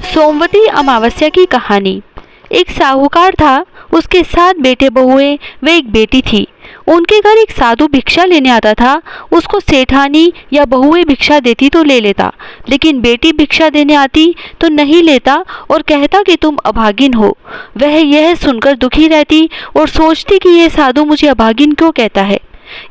सोमवती अमावस्या की कहानी। एक साहूकार था, उसके 7 बेटे बहुएं व एक बेटी थी। उनके घर एक साधु भिक्षा लेने आता था। उसको सेठानी या बहुएं भिक्षा देती तो ले लेता, लेकिन बेटी भिक्षा देने आती तो नहीं लेता और कहता कि तुम अभागिन हो। वह यह सुनकर दुखी रहती और सोचती कि यह साधु मुझे अभागिन क्यों कहता है।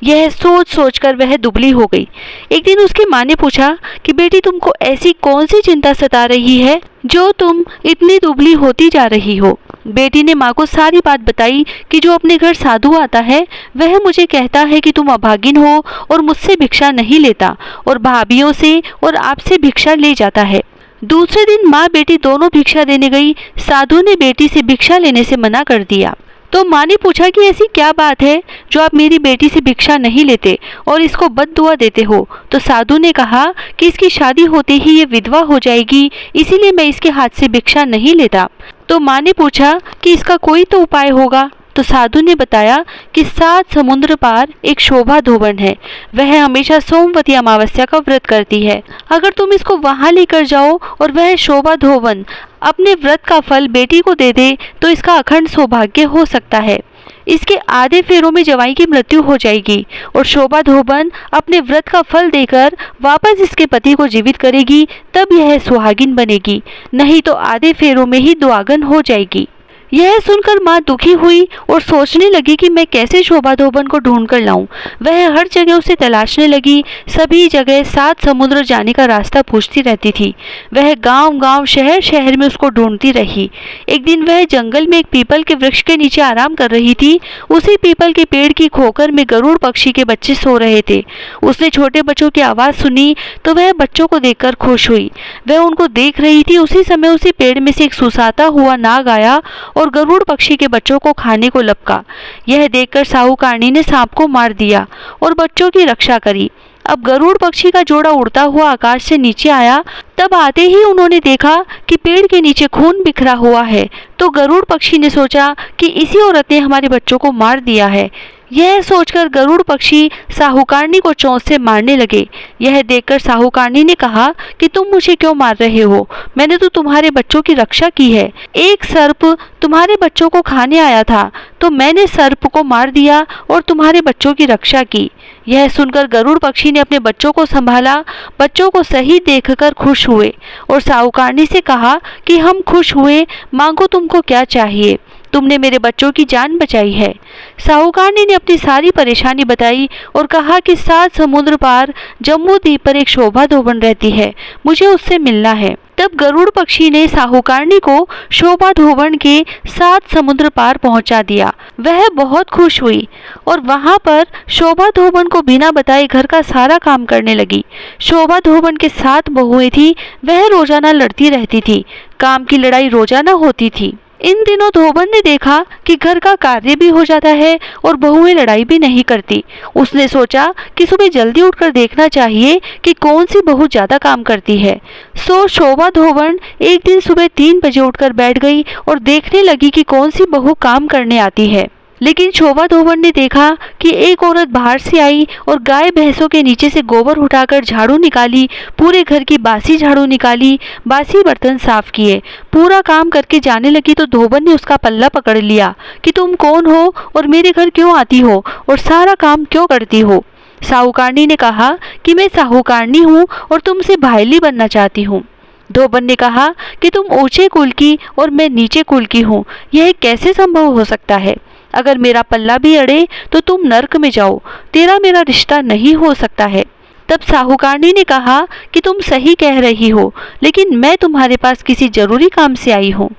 यह सोच सोचकर वह दुबली हो गई। एक दिन उसकी माँ ने पूछा कि बेटी, तुमको ऐसी कौन सी चिंता सता रही है जो तुम इतनी दुबली होती जा रही हो। बेटी ने माँ को सारी बात बताई कि जो अपने घर साधु आता है वह मुझे कहता है कि तुम अभागिन हो और मुझसे भिक्षा नहीं लेता और भाभीियों से और आपसे भिक्षा ले जाता है। दूसरे दिन माँ बेटी दोनों भिक्षा देने गई। साधु ने बेटी से भिक्षा लेने से मना कर दिया। तो माँ ने पूछा कि ऐसी क्या बात है जो आप मेरी बेटी से भिक्षा नहीं लेते और इसको बद्दुआ देते हो। तो साधु ने कहा कि इसकी शादी होते ही ये विधवा हो जाएगी, इसीलिए मैं इसके हाथ से भिक्षा नहीं लेता। तो माँ ने पूछा कि इसका कोई तो उपाय होगा। तो साधु ने बताया कि 7 समुद्र पार एक शोभा धोबन है, वह हमेशा सोमवती अमावस्या का व्रत करती है। अगर तुम इसको वहां लेकर जाओ और वह शोभा धोबन अपने व्रत का फल बेटी को दे दे तो इसका अखंड सौभाग्य हो सकता है। इसके आधे फेरों में जवाई की मृत्यु हो जाएगी और शोभा धोबन अपने व्रत का फल देकर वापस इसके पति को जीवित करेगी, तब यह सुहागिन बनेगी, नहीं तो आधे फेरों में ही दुआगन हो जाएगी। यह सुनकर माँ दुखी हुई और सोचने लगी कि मैं कैसे शोभा धोबन को ढूंढ कर लाऊं। वह हर जगह उसे तलाशने लगी, सभी जगह 7 समुद्र जाने का रास्ता पूछती रहती थी। वह गांव-गांव, शहर-शहर में उसको ढूंढती रही। एक दिन वह जंगल में एक पीपल के वृक्ष के नीचे आराम कर रही थी। उसी पीपल के पेड़ की खोकर में गरुड़ पक्षी के बच्चे सो रहे थे। उसने छोटे बच्चों की आवाज़ सुनी तो वह बच्चों को देखकर खुश हुई। वह उनको देख रही थी। उसी समय उसी पेड़ में से एक सुसाता हुआ नाग आया और गरुड़ पक्षी के बच्चों को खाने को लपका। यह देखकर साहूकारनी ने सांप को मार दिया और बच्चों की रक्षा करी। अब गरुड़ पक्षी का जोड़ा उड़ता हुआ आकाश से नीचे आया। तब आते ही उन्होंने देखा कि पेड़ के नीचे खून बिखरा हुआ है। तो गरुड़ पक्षी ने सोचा कि इसी औरत ने हमारे बच्चों को मार दिया है। यह सोचकर गरुड़ पक्षी साहूकारनी को चोंच से मारने लगे। यह देखकर साहूकारनी ने कहा कि तुम मुझे क्यों मार रहे हो, मैंने तो तुम्हारे बच्चों की रक्षा की है। एक सर्प तुम्हारे बच्चों को खाने आया था तो मैंने सर्प को मार दिया और तुम्हारे बच्चों की रक्षा की। यह सुनकर गरुड़ पक्षी ने अपने बच्चों को संभाला। बच्चों को सही देखकर खुश हुए और साहूकारनी से कहा कि हम खुश हुए, मांगो तुमको क्या चाहिए, तुमने मेरे बच्चों की जान बचाई है। साहूकारनी ने अपनी सारी परेशानी बताई और कहा कि 7 समुद्र पार जम्मू द्वीप पर एक शोभा धोबन रहती है, मुझे उससे मिलना है। तब गरुड़ पक्षी ने साहूकारनी को शोभा धोबन के 7 समुद्र पार पहुंचा दिया। वह बहुत खुश हुई और वहां पर शोभा धोबन को बिना बताए घर का सारा काम करने लगी। शोभा धोबन के 7 बहुएं थी, वह रोजाना लड़ती रहती थी। काम की लड़ाई रोजाना होती थी। इन दिनों धोबन ने देखा कि घर का कार्य भी हो जाता है और बहुएं लड़ाई भी नहीं करती। उसने सोचा कि सुबह जल्दी उठकर देखना चाहिए कि कौन सी बहू ज्यादा काम करती है। सो शोभा धोबन एक दिन सुबह 3 बजे उठकर बैठ गई और देखने लगी कि कौन सी बहू काम करने आती है। लेकिन शोभा धोबन ने देखा कि एक औरत बाहर से आई और गाय भैंसों के नीचे से गोबर उठाकर झाड़ू निकाली, पूरे घर की बासी झाड़ू निकाली, बासी बर्तन साफ किए, पूरा काम करके जाने लगी। तो धोबन ने उसका पल्ला पकड़ लिया कि तुम कौन हो और मेरे घर क्यों आती हो और सारा काम क्यों करती हो। साहूकारनी ने कहा कि मैं साहूकारनी हूँ और तुमसे भाईली बनना चाहती हूँ। धोबन ने कहा कि तुम ऊंचे कुल की और मैं नीचे कुल की हूँ, यह कैसे संभव हो सकता है। अगर मेरा पल्ला भी अड़े तो तुम नर्क में जाओ, तेरा मेरा रिश्ता नहीं हो सकता है। तब साहूकारनी ने कहा कि तुम सही कह रही हो, लेकिन मैं तुम्हारे पास किसी जरूरी काम से आई हूँ।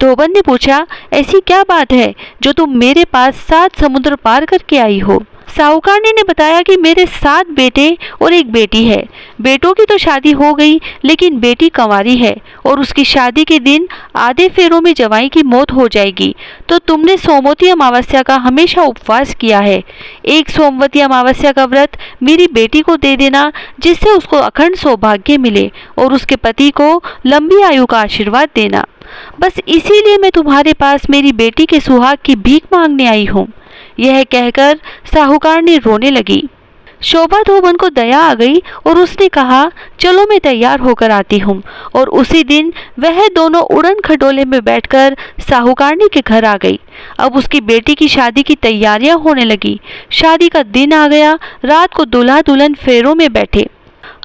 धोबन ने पूछा, ऐसी क्या बात है जो तुम मेरे पास 7 समुद्र पार करके आई हो। साहूकारनी ने बताया कि मेरे 7 बेटे और एक बेटी है। बेटों की तो शादी हो गई, लेकिन बेटी कंवारी है और उसकी शादी के दिन आधे फेरों में जवाई की मौत हो जाएगी। तो तुमने सोमवती अमावस्या का हमेशा उपवास किया है। एक सोमवती अमावस्या का व्रत मेरी बेटी को दे देना, जिससे उसको अखंड सौभाग्य मिले और उसके पति को लंबी आयु का आशीर्वाद देना। बस इसीलिए मैं तुम्हारे पास मेरी बेटी के सुहाग की भीख मांगने आई हूँ। यह कहकर साहूकारनी रोने लगी। शोभा धोबन को दया आ गई और उसने कहा, चलो मैं तैयार होकर आती हूँ। और उसी दिन वह दोनों उड़न खटोले में बैठकर साहूकारनी के घर आ गई। अब उसकी बेटी की शादी की तैयारियां होने लगी। शादी का दिन आ गया। रात को दूल्हा दुल्हन फेरों में बैठे।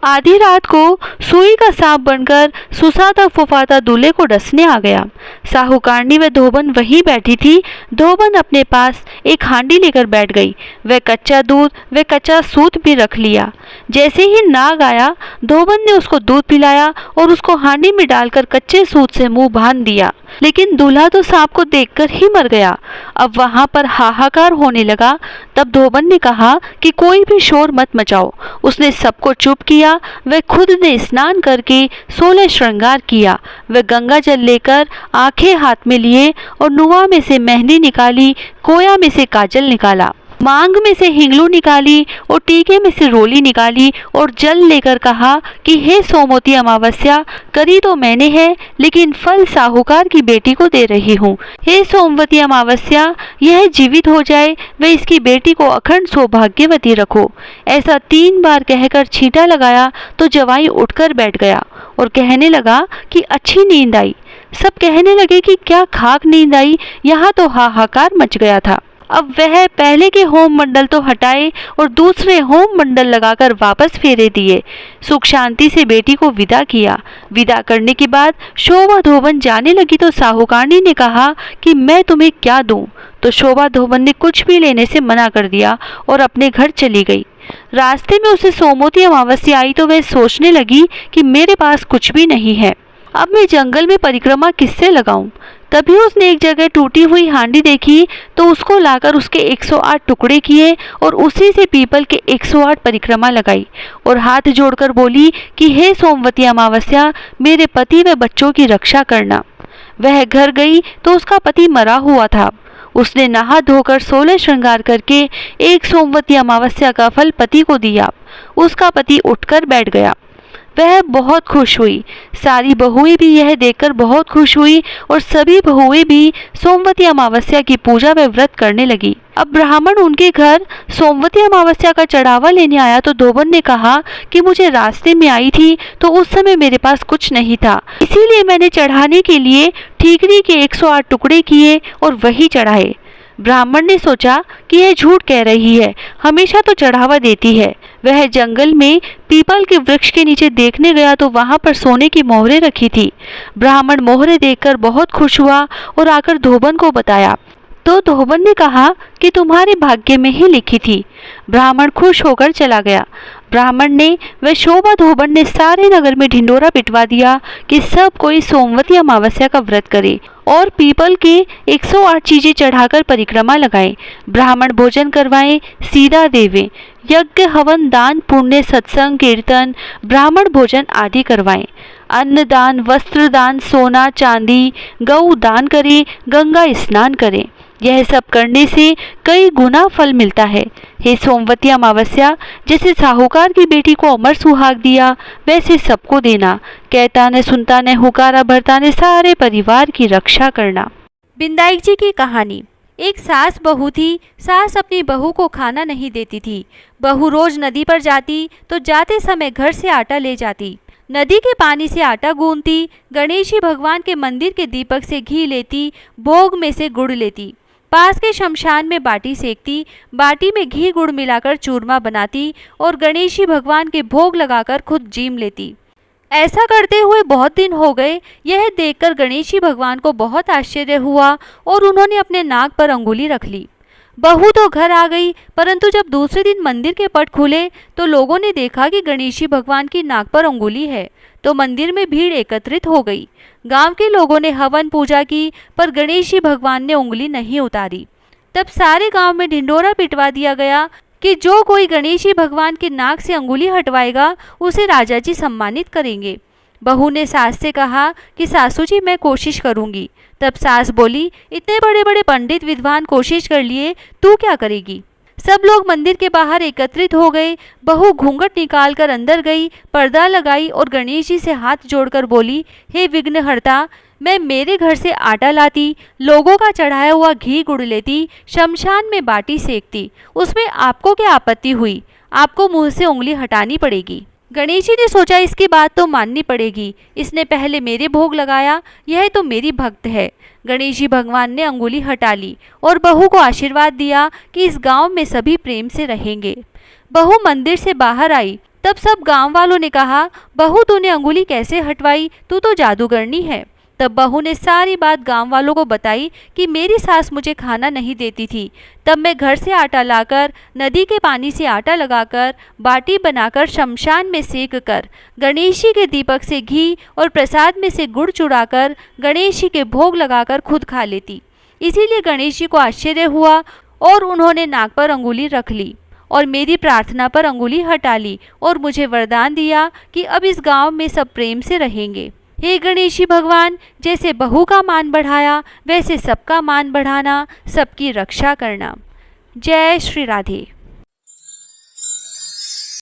आधी रात को सुई का सांप बनकर सुसाता फुफाता दूल्हे को डसने आ गया। साहूकारनी व धोबन वहीं बैठी थी। धोबन अपने पास एक हांडी लेकर बैठ गई। वह कच्चा दूध व कच्चा सूत भी रख लिया। जैसे ही नाग आया, धोबन ने उसको दूध पिलाया और उसको हांडी में डालकर कच्चे सूत से मुंह बांध दिया। लेकिन दूल्हा तो सांप को देखकर ही मर गया। अब वहां पर हाहाकार होने लगा। तब धोबन ने कहा कि कोई भी शोर मत मचाओ। उसने सबको चुप किया। वह खुद ने स्नान करके 16 श्रृंगार किया। वह गंगा जल लेकर आंखें हाथ में लिए और नुआ में से मेहंदी निकाली, कोया में से काजल निकाला, मांग में से हिंगलू निकाली और टीके में से रोली निकाली और जल लेकर कहा कि हे सोमवती अमावस्या, करी तो मैंने है, लेकिन फल साहूकार की बेटी को दे रही हूँ। हे सोमवती अमावस्या, यह जीवित हो जाए व इसकी बेटी को अखंड सौभाग्यवती रखो। ऐसा 3 बार कहकर छींटा लगाया तो जवाई उठकर बैठ गया और कहने लगा कि अच्छी नींद आई। सब कहने लगे कि क्या खाक नींद आई, यहाँ तो हाहाकार मच गया था। अब वह पहले के होम मंडल तो हटाए और दूसरे होम मंडल लगाकर वापस फेरे दिए। सुख शांति से बेटी को विदा किया। विदा करने के बाद शोभा धोबन जाने लगी तो साहूकारनी ने कहा कि मैं तुम्हें क्या दूं? तो शोभा धोबन ने कुछ भी लेने से मना कर दिया और अपने घर चली गई। रास्ते में उसे सोमवती अमावस्या आई तो वह सोचने लगी कि मेरे पास कुछ भी नहीं है, अब मैं जंगल में परिक्रमा किससे लगाऊं? तभी उसने एक जगह टूटी हुई हांडी देखी तो उसको लाकर उसके 108 टुकड़े किए और उसी से पीपल के 108 परिक्रमा लगाई और हाथ जोड़कर बोली कि हे सोमवती अमावस्या, मेरे पति व बच्चों की रक्षा करना। वह घर गई तो उसका पति मरा हुआ था। उसने नहा धोकर 16 श्रृंगार करके एक सोमवती अमावस्या का फल पति को दिया। उसका पति उठकर बैठ गया। वह बहुत खुश हुई। सारी बहुएं भी यह देखकर बहुत खुश हुई और सभी बहुएं भी सोमवती अमावस्या की पूजा व व्रत करने लगी। अब ब्राह्मण उनके घर सोमवती अमावस्या का चढ़ावा लेने आया तो धोबन ने कहा कि मुझे रास्ते में आई थी तो उस समय मेरे पास कुछ नहीं था, इसीलिए मैंने चढ़ाने के लिए ठीकरी के 108 टुकड़े किए और वही चढ़ाए। ब्राह्मण ने सोचा कि यह झूठ कह रही है, हमेशा तो चढ़ावा देती है। वह जंगल में पीपल के वृक्ष के नीचे देखने गया तो वहां पर सोने की मोहरें रखी थी। ब्राह्मण मोहरें देखकर बहुत खुश हुआ और आकर धोबन को बताया तो धोबन ने कहा कि तुम्हारे भाग्य में ही लिखी थी। ब्राह्मण खुश होकर चला गया। ब्राह्मण ने व शोभा धोबन ने सारे नगर में ढिंडोरा पिटवा दिया कि सब कोई सोमवती अमावस्या का व्रत करे और पीपल के 108 चीजें चढ़ाकर परिक्रमा लगाएं। ब्राह्मण भोजन करवाएं, सीधा देवें, यज्ञ हवन दान पुण्य सत्संग कीर्तन ब्राह्मण भोजन आदि करवाएं। अन्न दान, वस्त्र दान, सोना चांदी, गौ दान करें, गंगा स्नान करें। यह सब करने से कई गुना फल मिलता है। हे सोमवती अमावस्या, जैसे साहूकार की बेटी को अमर सुहाग दिया वैसे सबको देना। कहता ने सुनता ने हुकारा भरता ने सारे परिवार की रक्षा करना। बिंदाई जी की कहानी। एक सास बहू थी। सास अपनी बहू को खाना नहीं देती थी। बहू रोज नदी पर जाती तो जाते समय घर से आटा ले जाती। नदी के पानी से आटा गूंथती, गणेश जी भगवान के मंदिर के दीपक से घी लेती, भोग में से गुड़ लेती, पास के शमशान में बाटी सेकती, बाटी में घी गुड़ मिलाकर चूरमा बनाती और गणेश जी भगवान के भोग लगाकर खुद जीम लेती। ऐसा करते हुए बहुत दिन हो गए। यह देखकर गणेश जी भगवान को बहुत आश्चर्य हुआ और उन्होंने अपने नाक पर अंगुली रख ली। बहू तो घर आ गई, परंतु जब दूसरे दिन मंदिर के पट खुले तो लोगों ने देखा कि गणेश जी भगवान की नाक पर अंगुली है, तो मंदिर में भीड़ एकत्रित हो गई। गांव के लोगों ने हवन पूजा की, पर गणेश जी भगवान ने उंगली नहीं उतारी। तब सारे गांव में ढिंडोरा पिटवा दिया गया कि जो कोई गणेश जी भगवान की नाक से अंगुली हटवाएगा उसे राजा जी सम्मानित करेंगे। बहू ने सास से कहा कि सासू जी, मैं कोशिश करूंगी। तब सास बोली, इतने बड़े बड़े पंडित विद्वान कोशिश कर लिए, तू क्या करेगी? सब लोग मंदिर के बाहर एकत्रित हो गए। बहू घूंघट निकालकर अंदर गई, पर्दा लगाई और गणेश जी से हाथ जोड़कर बोली, हे विघ्नहर्ता, मैं मेरे घर से आटा लाती, लोगों का चढ़ाया हुआ घी गुड़ लेती, शमशान में बाटी सेकती, उसमें आपको क्या आपत्ति हुई? आपको मुंह से उंगली हटानी पड़ेगी। गणेश जी ने सोचा इसकी बात तो माननी पड़ेगी, इसने पहले मेरे भोग लगाया, यह तो मेरी भक्त है। गणेश जी भगवान ने अंगुली हटा ली और बहू को आशीर्वाद दिया कि इस गांव में सभी प्रेम से रहेंगे। बहू मंदिर से बाहर आई तब सब गांव वालों ने कहा, बहू तूने अंगुली कैसे हटवाई, तू तो जादूगरनी है। तब बहू ने सारी बात गांव वालों को बताई कि मेरी सास मुझे खाना नहीं देती थी, तब मैं घर से आटा लाकर, नदी के पानी से आटा लगाकर, बाटी बनाकर शमशान में सेक कर, गणेश जी के दीपक से घी और प्रसाद में से गुड़ चुराकर गणेश जी के भोग लगाकर खुद खा लेती। इसीलिए गणेश जी को आश्चर्य हुआ और उन्होंने नाक पर अंगुली रख ली और मेरी प्रार्थना पर अंगुली हटा ली और मुझे वरदान दिया कि अब इस गांव में सब प्रेम से रहेंगे। हे गणेश जी भगवान, जैसे बहू का मान बढ़ाया वैसे सबका मान बढ़ाना, सबकी रक्षा करना। जय श्री राधे।